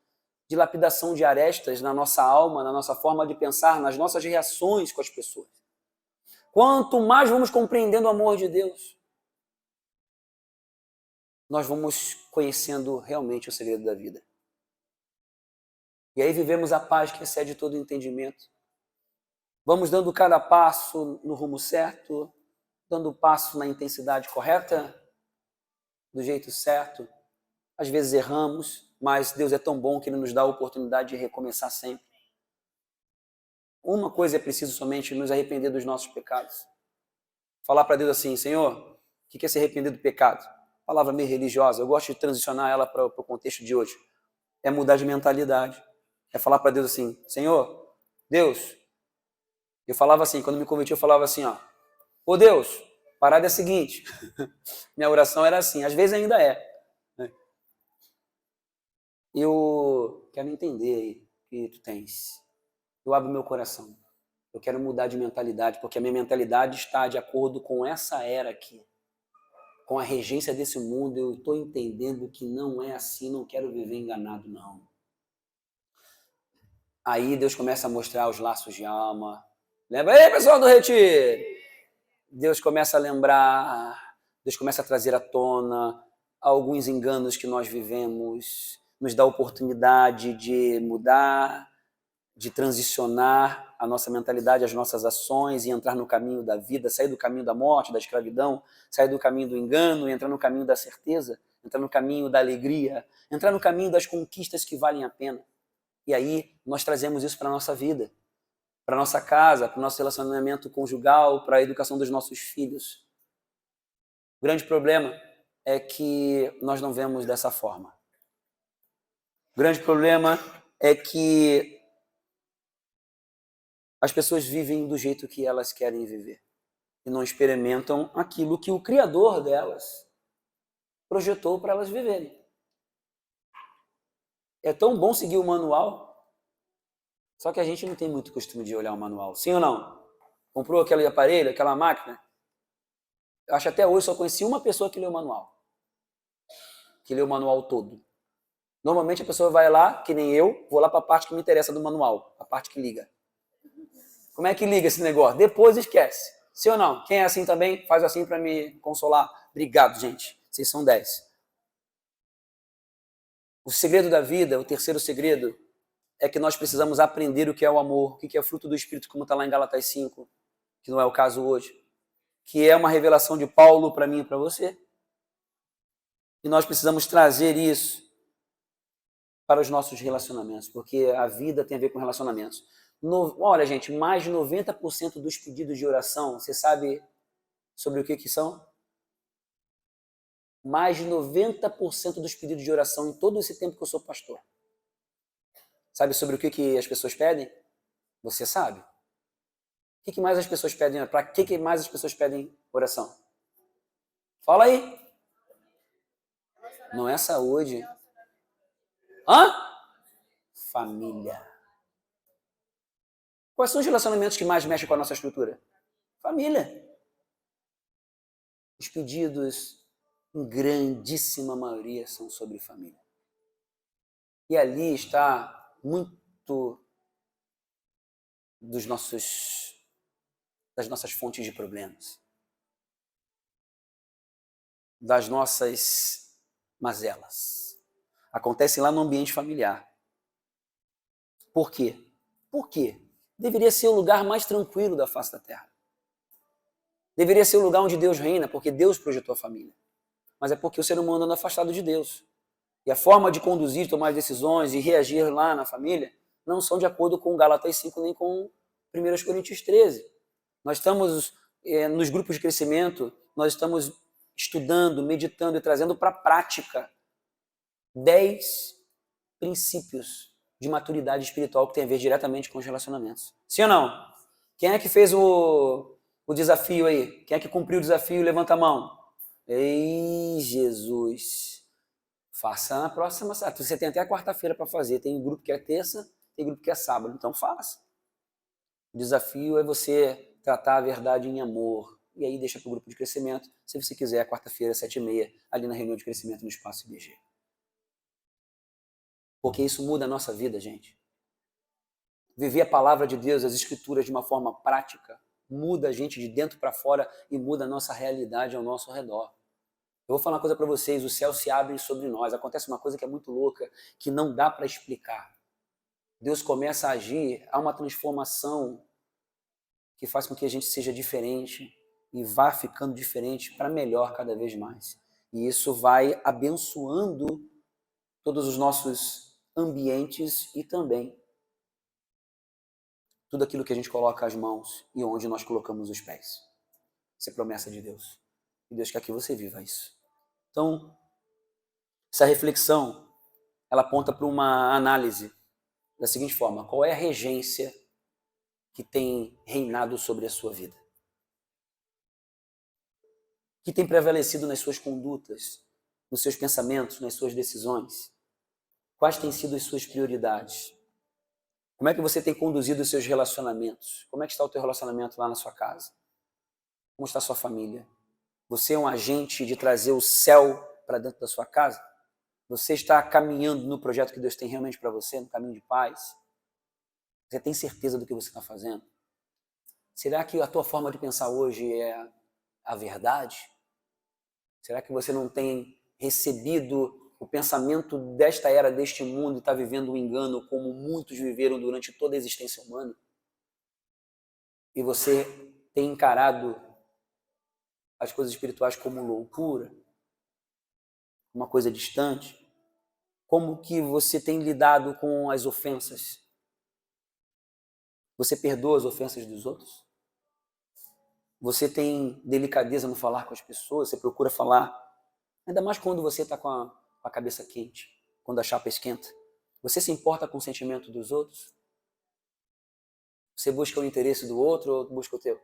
de lapidação de arestas na nossa alma, na nossa forma de pensar, nas nossas reações com as pessoas. Quanto mais vamos compreendendo o amor de Deus, nós vamos conhecendo realmente o segredo da vida. E aí vivemos a paz que excede todo entendimento. Vamos dando cada passo no rumo certo, dando o passo na intensidade correta, do jeito certo. Às vezes erramos, mas Deus é tão bom que Ele nos dá a oportunidade de recomeçar sempre. Uma coisa é preciso somente, nos arrepender dos nossos pecados. Falar para Deus assim, Senhor, o que é se arrepender do pecado? Palavra meio religiosa, eu gosto de transicionar ela para o contexto de hoje. É mudar de mentalidade. É falar para Deus assim, Senhor, Deus, eu falava assim, quando me converti eu falava assim, ô Deus, parada é a seguinte, minha oração era assim, às vezes ainda é. Eu quero entender aí o que tu tens. Eu abro meu coração. Eu quero mudar de mentalidade, porque a minha mentalidade está de acordo com essa era aqui. Com a regência desse mundo, eu estou entendendo que não é assim, não quero viver enganado, não. Aí Deus começa a mostrar os laços de alma. Lembra? Ei, pessoal do retiro! Deus começa a lembrar, Deus começa a trazer à tona alguns enganos que nós vivemos, nos dá a oportunidade de mudar, de transicionar a nossa mentalidade, as nossas ações e entrar no caminho da vida, sair do caminho da morte, da escravidão, sair do caminho do engano e entrar no caminho da certeza, entrar no caminho da alegria, entrar no caminho das conquistas que valem a pena. E aí nós trazemos isso para a nossa vida, para a nossa casa, para o nosso relacionamento conjugal, para a educação dos nossos filhos. O grande problema é que nós não vemos dessa forma. O grande problema é que as pessoas vivem do jeito que elas querem viver e não experimentam aquilo que o Criador delas projetou para elas viverem. É tão bom seguir o manual, só que a gente não tem muito costume de olhar o manual. Sim ou não? Comprou aquele aparelho, aquela máquina? Eu acho até hoje só conheci uma pessoa que leu o manual. Que leu o manual todo. Normalmente a pessoa vai lá, que nem eu, vou lá para a parte que me interessa do manual, a parte que liga. Como é que liga esse negócio? Depois esquece. Sim ou não? Quem é assim também, faz assim para me consolar. Obrigado, gente. Vocês são 10. O segredo da vida, o terceiro segredo, é que nós precisamos aprender o que é o amor, o que é o fruto do Espírito, como está lá em Gálatas 5, que não é o caso hoje, que é uma revelação de Paulo para mim e para você. E nós precisamos trazer isso para os nossos relacionamentos, porque a vida tem a ver com relacionamentos. Olha, gente, mais de 90% dos pedidos de oração, você sabe sobre o que são? Mais de 90% dos pedidos de oração em todo esse tempo que eu sou pastor. Sabe sobre o que as pessoas pedem? Você sabe. O que mais as pessoas pedem? Para que mais as pessoas pedem oração? Fala aí. Não é saúde. Hã? Família. Quais são os relacionamentos que mais mexem com a nossa estrutura? Família. Os pedidos, em grandíssima maioria, são sobre família. E ali está muito das nossas fontes de problemas, das nossas mazelas. Acontece lá no ambiente familiar. Por quê? Por quê? Deveria ser o lugar mais tranquilo da face da terra. Deveria ser o lugar onde Deus reina, porque Deus projetou a família. Mas é porque o ser humano anda afastado de Deus. E a forma de conduzir, tomar decisões e reagir lá na família não são de acordo com Gálatas 5 nem com 1 Coríntios 13. Nós estamos nos grupos de crescimento, nós estamos estudando, meditando e trazendo para a prática 10 princípios de maturidade espiritual que tem a ver diretamente com os relacionamentos. Sim ou não? Quem é que fez o desafio aí? Quem é que cumpriu o desafio? Levanta a mão. Ei, Jesus. Faça na próxima. Você tem até a quarta-feira para fazer. Tem um grupo que é terça, tem grupo que é sábado. Então faça. O desafio é você tratar a verdade em amor. E aí deixa para o grupo de crescimento, se você quiser, quarta-feira, 7h30, ali na reunião de crescimento no Espaço IBG. Porque isso muda a nossa vida, gente. Viver a palavra de Deus, as escrituras de uma forma prática, muda a gente de dentro para fora e muda a nossa realidade ao nosso redor. Eu vou falar uma coisa para vocês, o céu se abre sobre nós. Acontece uma coisa que é muito louca, que não dá para explicar. Deus começa a agir, há uma transformação que faz com que a gente seja diferente e vá ficando diferente para melhor cada vez mais. E isso vai abençoando todos os nossos ambientes e também tudo aquilo que a gente coloca as mãos e onde nós colocamos os pés. Isso é promessa de Deus. E Deus quer que você viva isso. Então, essa reflexão, ela aponta para uma análise da seguinte forma: qual é a regência que tem reinado sobre a sua vida? O que tem prevalecido nas suas condutas, nos seus pensamentos, nas suas decisões? Quais têm sido as suas prioridades? Como é que você tem conduzido os seus relacionamentos? Como é que está o teu relacionamento lá na sua casa? Como está a sua família? Você é um agente de trazer o céu para dentro da sua casa? Você está caminhando no projeto que Deus tem realmente para você, no caminho de paz? Você tem certeza do que você está fazendo? Será que a tua forma de pensar hoje é a verdade? Será que você não tem recebido o pensamento desta era, deste mundo, e está vivendo um engano como muitos viveram durante toda a existência humana? E você tem encarado as coisas espirituais como loucura, uma coisa distante? Como que você tem lidado com as ofensas? Você perdoa as ofensas dos outros? Você tem delicadeza no falar com as pessoas? Você procura falar? Ainda mais quando você está com a cabeça quente, quando a chapa esquenta. Você se importa com o sentimento dos outros? Você busca o interesse do outro ou busca o teu?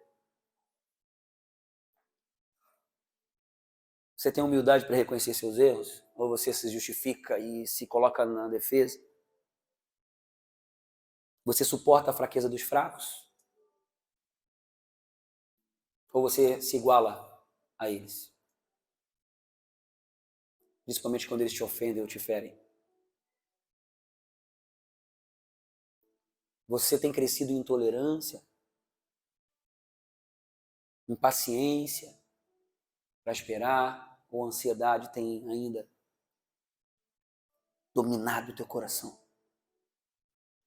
Você tem humildade para reconhecer seus erros? Ou você se justifica e se coloca na defesa? Você suporta a fraqueza dos fracos? Ou você se iguala a eles? Principalmente quando eles te ofendem ou te ferem. Você tem crescido em intolerância, impaciência para esperar, ou a ansiedade tem ainda dominado o teu coração?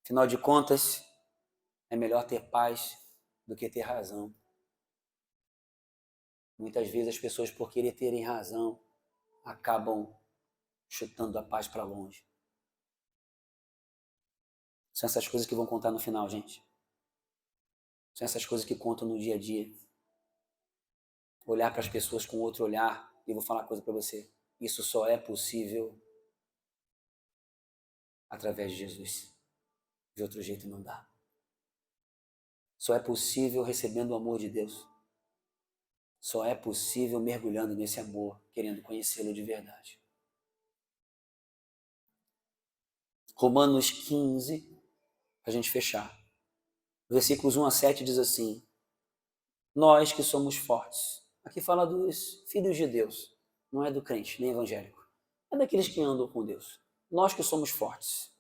Afinal de contas, é melhor ter paz do que ter razão. Muitas vezes as pessoas, por querer terem razão, acabam chutando a paz para longe. São essas coisas que vão contar no final, gente. São essas coisas que contam no dia a dia. Olhar para as pessoas com outro olhar. E eu vou falar uma coisa para você. Isso só é possível através de Jesus. De outro jeito não dá. Só é possível recebendo o amor de Deus. Só é possível mergulhando nesse amor, querendo conhecê-lo de verdade. Romanos 15, para a gente fechar. Versículos 1 a 7 diz assim: nós que somos fortes. Aqui fala dos filhos de Deus. Não é do crente, nem evangélico. É daqueles que andam com Deus. Nós que somos fortes.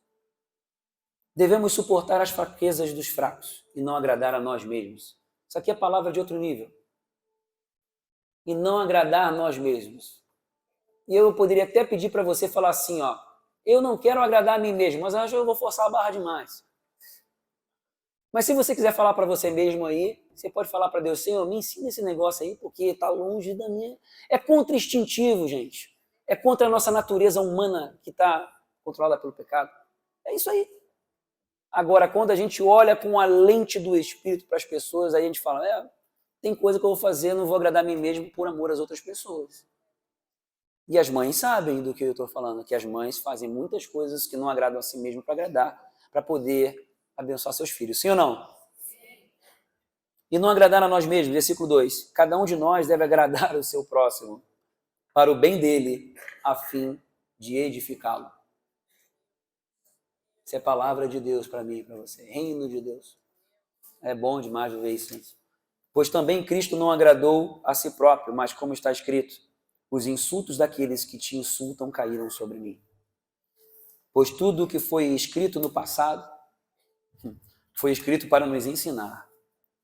Devemos suportar as fraquezas dos fracos e não agradar a nós mesmos. Isso aqui é palavra de outro nível. E não agradar a nós mesmos. E eu poderia até pedir para você falar assim, ó, eu não quero agradar a mim mesmo, mas acho que eu vou forçar a barra demais. Mas se você quiser falar para você mesmo aí, você pode falar para Deus, Senhor, me ensina esse negócio aí, porque está longe da minha... É contra-instintivo, gente. É contra a nossa natureza humana que está controlada pelo pecado. É isso aí. Agora, quando a gente olha com a lente do Espírito para as pessoas, aí a gente fala, tem coisa que eu vou fazer, não vou agradar a mim mesmo por amor às outras pessoas. E as mães sabem do que eu estou falando, que as mães fazem muitas coisas que não agradam a si mesmo para agradar, para poder abençoar seus filhos. Sim ou não? E não agradar a nós mesmos. Versículo 2. Cada um de nós deve agradar o seu próximo, para o bem dele, a fim de edificá-lo. Isso é palavra de Deus para mim e para você. Reino de Deus. É bom demais ver isso. Pois também Cristo não agradou a si próprio, mas como está escrito, os insultos daqueles que te insultam caíram sobre mim. Pois tudo o que foi escrito no passado foi escrito para nos ensinar,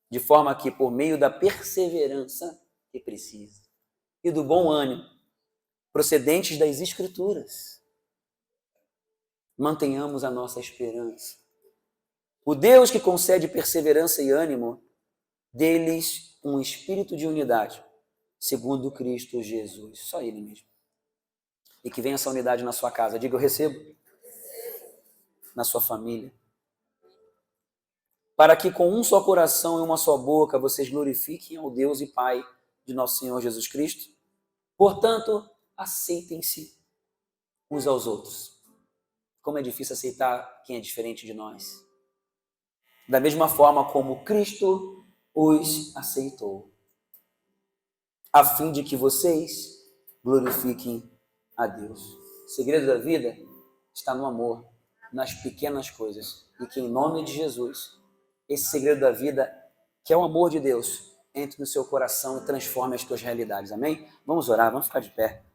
de forma que, por meio da perseverança que precisa e do bom ânimo, procedentes das Escrituras, mantenhamos a nossa esperança. O Deus que concede perseverança e ânimo, dê-lhes um espírito de unidade, segundo Cristo Jesus. Só Ele mesmo. E que venha essa unidade na sua casa. Diga, eu recebo. Na sua família. Para que com um só coração e uma só boca vocês glorifiquem ao Deus e Pai de nosso Senhor Jesus Cristo. Portanto, aceitem-se uns aos outros. Como é difícil aceitar quem é diferente de nós. Da mesma forma como Cristo os aceitou, a fim de que vocês glorifiquem a Deus. O segredo da vida está no amor. nas pequenas coisas. E que em nome de Jesus, esse segredo da vida, que é o amor de Deus, entre no seu coração e transforme as tuas realidades. Amém? Vamos orar, vamos ficar de pé.